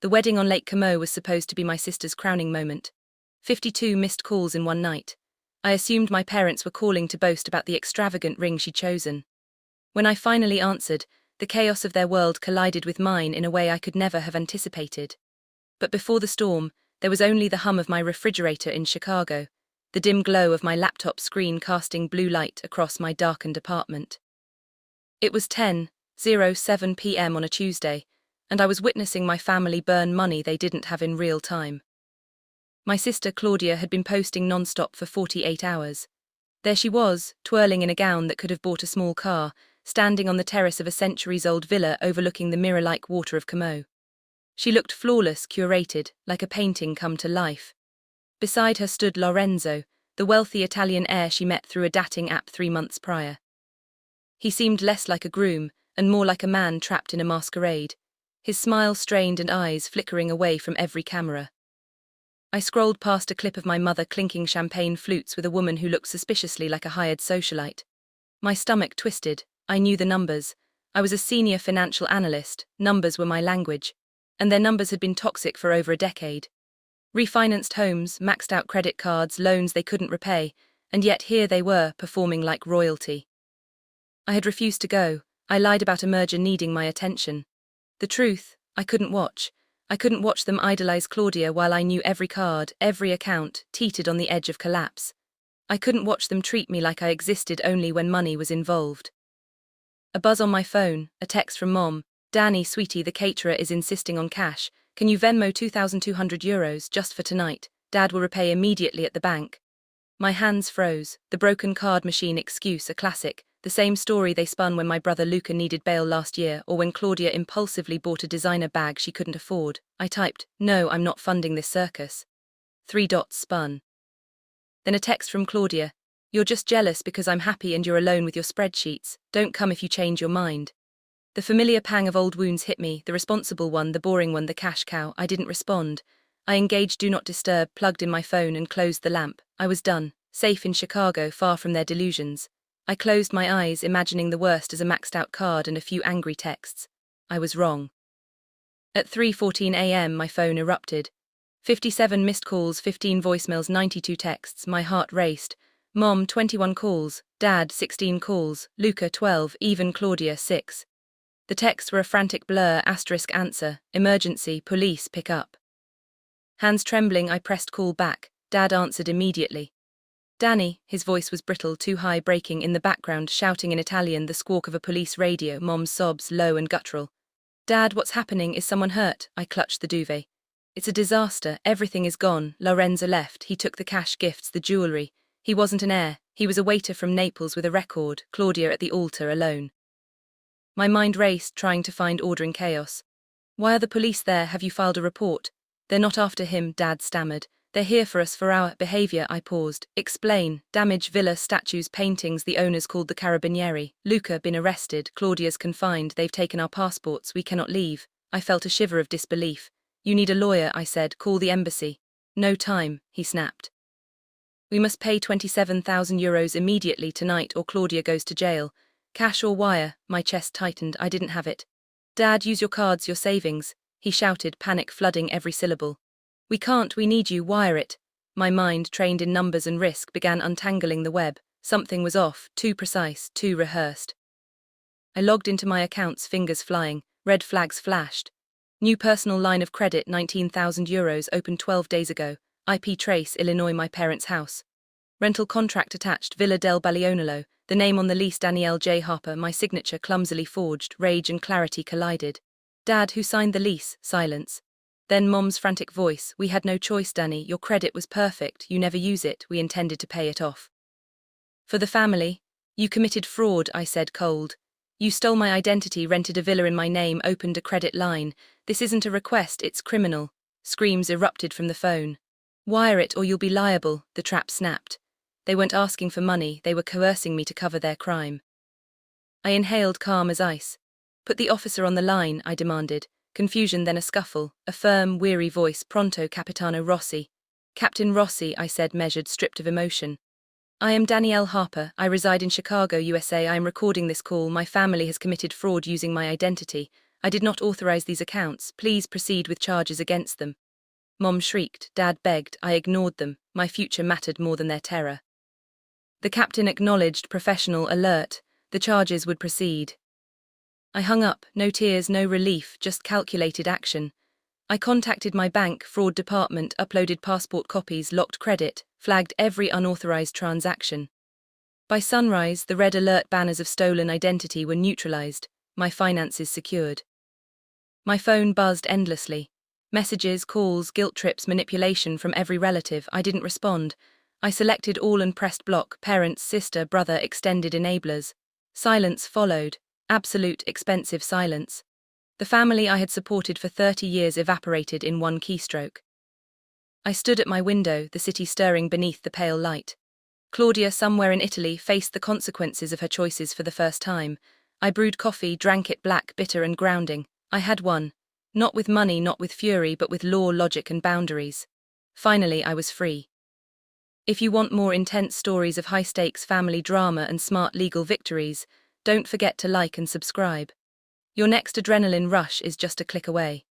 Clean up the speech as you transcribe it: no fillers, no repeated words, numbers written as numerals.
The wedding on Lake Como was supposed to be my sister's crowning moment. 52 missed calls in one night. I assumed my parents were calling to boast about the extravagant ring she'd chosen. When I finally answered, the chaos of their world collided with mine in a way I could never have anticipated. But before the storm, there was only the hum of my refrigerator in Chicago, the dim glow of my laptop screen casting blue light across my darkened apartment. It was 10:07 p.m. on a Tuesday, and I was witnessing my family burn money they didn't have in real time. My sister Claudia had been posting non-stop for 48 hours. There she was, twirling in a gown that could have bought a small car, standing on the terrace of a centuries-old villa overlooking the mirror-like water of Como. She looked flawless, curated, like a painting come to life. Beside her stood Lorenzo, the wealthy Italian heir she met through a dating app 3 months prior. He seemed less like a groom, and more like a man trapped in a masquerade, his smile strained and eyes flickering away from every camera. I scrolled past a clip of my mother clinking champagne flutes with a woman who looked suspiciously like a hired socialite. My stomach twisted. I knew the numbers. I was a senior financial analyst, numbers were my language, and their numbers had been toxic for over a decade. Refinanced homes, maxed out credit cards, loans they couldn't repay, and yet here they were, performing like royalty. I had refused to go. I lied about a merger needing my attention. The truth, I couldn't watch. I couldn't watch them idolize Claudia while I knew every card, every account, teetered on the edge of collapse. I couldn't watch them treat me like I existed only when money was involved. A buzz on my phone, a text from Mom. "Danny, sweetie, the caterer is insisting on cash. Can you Venmo €2,200 just for tonight? Dad will repay immediately at the bank." My hands froze, the broken card machine excuse a classic, the same story they spun when my brother Luca needed bail last year or when Claudia impulsively bought a designer bag she couldn't afford. I typed, "No, I'm not funding this circus." 3 dots spun. Then a text from Claudia, "You're just jealous because I'm happy and you're alone with your spreadsheets. Don't come if you change your mind." The familiar pang of old wounds hit me, the responsible one, the boring one, the cash cow. I didn't respond. I engaged Do Not Disturb, plugged in my phone and closed the lamp. I was done, safe in Chicago, far from their delusions. I closed my eyes, imagining the worst as a maxed-out card and a few angry texts. I was wrong. At 3:14 a.m. my phone erupted. 57 missed calls, 15 voicemails, 92 texts. My heart raced. Mom, 21 calls. Dad, 16 calls. Luca, 12. Even Claudia, 6. The texts were a frantic blur, asterisk answer, emergency, police, pick up. Hands trembling, I pressed call back. Dad answered immediately. "Danny," his voice was brittle, too high, breaking in the background, shouting in Italian, the squawk of a police radio, Mom's sobs, low and guttural. "Dad, what's happening? Is someone hurt?" I clutched the duvet. "It's a disaster, everything is gone. Lorenzo left, he took the cash gifts, the jewelry. He wasn't an heir, he was a waiter from Naples with a record, Claudia at the altar alone." My mind raced, trying to find order in chaos. "Why are the police there? Have you filed a report?" "They're not after him," Dad stammered. "They're here for us, for our behavior." I paused. "Explain." "Damaged villa, statues, paintings, the owners called the Carabinieri. Luca been arrested, Claudia's confined, they've taken our passports, we cannot leave." I felt a shiver of disbelief. "You need a lawyer," I said. "Call the embassy." "No time," he snapped. "We must pay €27,000 immediately tonight or Claudia goes to jail. Cash or wire?" My chest tightened. I didn't have it. "Dad, use your cards, your savings," he shouted, panic flooding every syllable. "We can't, we need you, wire it." My mind, trained in numbers and risk, began untangling the web. Something was off, too precise, too rehearsed. I logged into my accounts, fingers flying. Red flags flashed. New personal line of credit, €19,000, opened 12 days ago. IP trace, Illinois, my parents' house. Rental contract attached, Villa del Balionello. The name on the lease, Danielle J. Harper, my signature clumsily forged. Rage and clarity collided. "Dad, who signed the lease?" Silence. Then Mom's frantic voice, "We had no choice, Danny. Your credit was perfect. You never use it. We intended to pay it off. For the family. You committed fraud," I said, cold. "You stole my identity, rented a villa in my name, opened a credit line. This isn't a request, it's criminal." Screams erupted from the phone. "Wire it or you'll be liable," the trap snapped. They weren't asking for money, they were coercing me to cover their crime. I inhaled, calm as ice. "Put the officer on the line," I demanded. Confusion, then a scuffle, a firm, weary voice, "Pronto, Capitano Rossi." "Captain Rossi," I said, measured, stripped of emotion. "I am Danielle Harper. I reside in Chicago, USA. I am recording this call. My family has committed fraud using my identity. I did not authorize these accounts. Please proceed with charges against them. Mom shrieked, Dad begged, I ignored them. My future mattered more than their terror. The captain acknowledged, professional, alert. The charges would proceed. I hung up, no tears, no relief, just calculated action. I contacted my bank, fraud department, uploaded passport copies, locked credit, flagged every unauthorized transaction. By sunrise, the red alert banners of stolen identity were neutralized, my finances secured. My phone buzzed endlessly. Messages, calls, guilt trips, manipulation from every relative. I didn't respond. I selected all and pressed block, parents, sister, brother, extended enablers. Silence followed, absolute, expensive silence. The family I had supported for 30 years evaporated in one keystroke. I stood at my window, the city stirring beneath the pale light. Claudia, somewhere in Italy, faced the consequences of her choices for the first time. I brewed coffee, drank it black, bitter and grounding. I had won. Not with money, not with fury, but with law, logic and boundaries. Finally, I was free. If you want more intense stories of high-stakes family drama and smart legal victories, don't forget to like and subscribe. Your next adrenaline rush is just a click away.